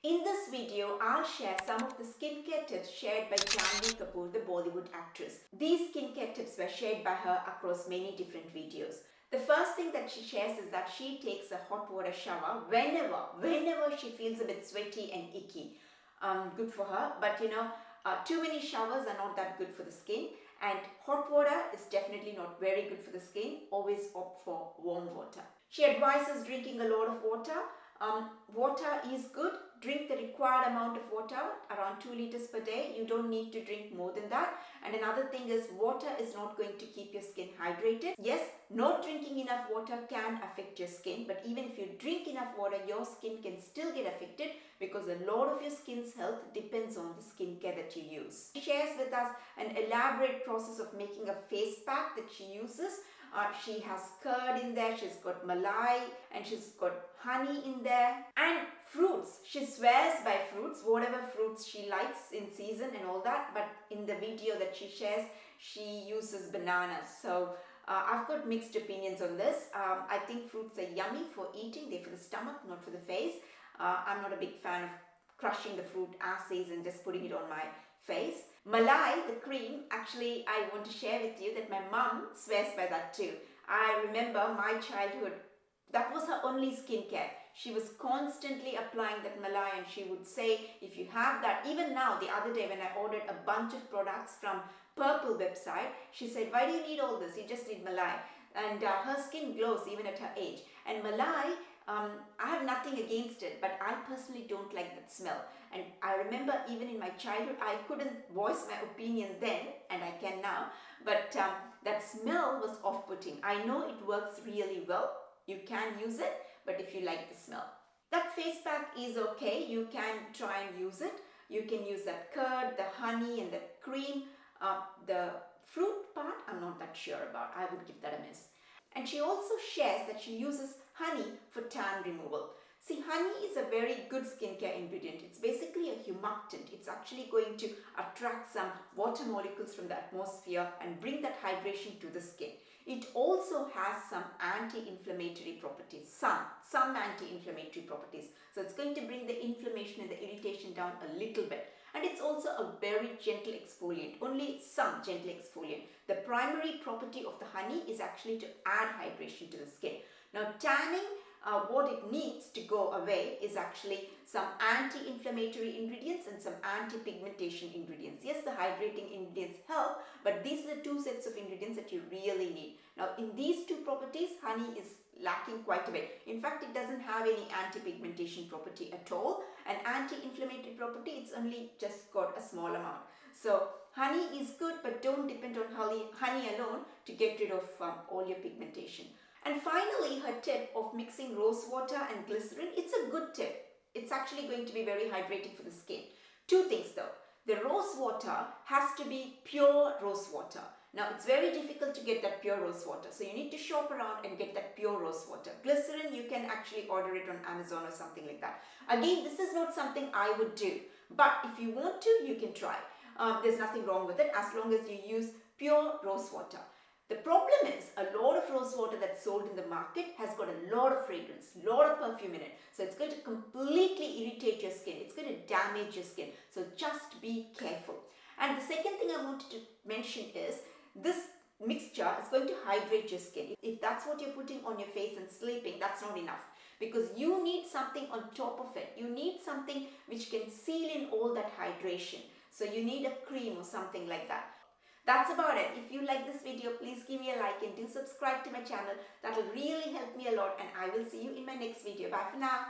In this video, I'll share some of the skincare tips shared by Janhvi Kapoor, the Bollywood actress. These skincare tips were shared by her across many different videos. The first thing that she shares is that she takes a hot water shower whenever she feels a bit sweaty and icky. Good for her, but too many showers are not that good for the skin, and hot water is definitely not very good for the skin. Always opt for warm water. She advises drinking a lot of water. Water is good. Drink the required amount of water, around 2 liters per day. You don't need to drink more than that. And another thing is, water is not going to keep your skin hydrated. Yes, not drinking enough water can affect your skin, but even if you drink enough water, your skin can still get affected because a lot of your skin's health depends on the skincare that you use. She shares with us an elaborate process of making a face pack that she uses. She has curd in there, she's got malai, and she's got honey in there, and fruits. She swears by fruits, whatever fruits she likes in season and all that, but in the video that she shares, she uses bananas. So I've got mixed opinions on this. I think fruits are yummy for eating. They're for the stomach, not for the face. I'm not a big fan of crushing the fruit as is and just putting it on my face. Malai, the cream, actually I want to share with you that my mum swears by that too. I remember my childhood, that was her only skincare. She was constantly applying that malai, and she would say, if you have that, even now the other day when I ordered a bunch of products from Purple website, she said, why do you need all this? You just need malai. And her skin glows even at her age. And malai, I have nothing against it, but I personally don't like that smell. And I remember even in my childhood, I couldn't voice my opinion then, and I can now, but that smell was off-putting. I know it works really well. You can use it, but if you like the smell. That face pack is okay. You can try and use it. You can use that curd, the honey, and the cream. The fruit part, I'm not that sure about. I would give that a miss. And she also shares that she uses honey for tan removal. See, honey is a very good skincare ingredient. It's basically a humectant. It's actually going to attract some water molecules from the atmosphere and bring that hydration to the skin. It also has some anti-inflammatory properties, some anti-inflammatory properties. So it's going to bring the inflammation and the irritation down a little bit. And it's also a very gentle exfoliant, only some gentle exfoliant. The primary property of the honey is actually to add hydration to the skin. Now, tanning, what it needs to go away is actually some anti-inflammatory ingredients and some anti-pigmentation ingredients. Yes, the hydrating ingredients help, but these are the two sets of ingredients that you really need. Now, in these two properties, honey is lacking quite a bit. In fact, it doesn't have any anti-pigmentation property at all. An anti-inflammatory property, it's only just got a small amount. So, honey is good, but don't depend on honey alone to get rid of all your pigmentation. And finally, her tip of mixing rose water and glycerin, it's a good tip. It's actually going to be very hydrating for the skin. Two things though. The rose water has to be pure rose water. Now, it's very difficult to get that pure rose water. So you need to shop around and get that pure rose water. Glycerin, you can actually order it on Amazon or something like that. Again, this is not something I would do. But if you want to, you can try. There's nothing wrong with it as long as you use pure rose water. The problem is, a lot of rose water that's sold in the market has got a lot of fragrance, a lot of perfume in it. So it's going to completely irritate your skin. It's going to damage your skin. So just be careful. And the second thing I wanted to mention is, this mixture is going to hydrate your skin. If that's what you're putting on your face and sleeping, that's not enough. Because you need something on top of it. You need something which can seal in all that hydration. So you need a cream or something like that. That's about it. If you like this video, please give me a like and do subscribe to my channel. That will really help me a lot, and I will see you in my next video. Bye for now.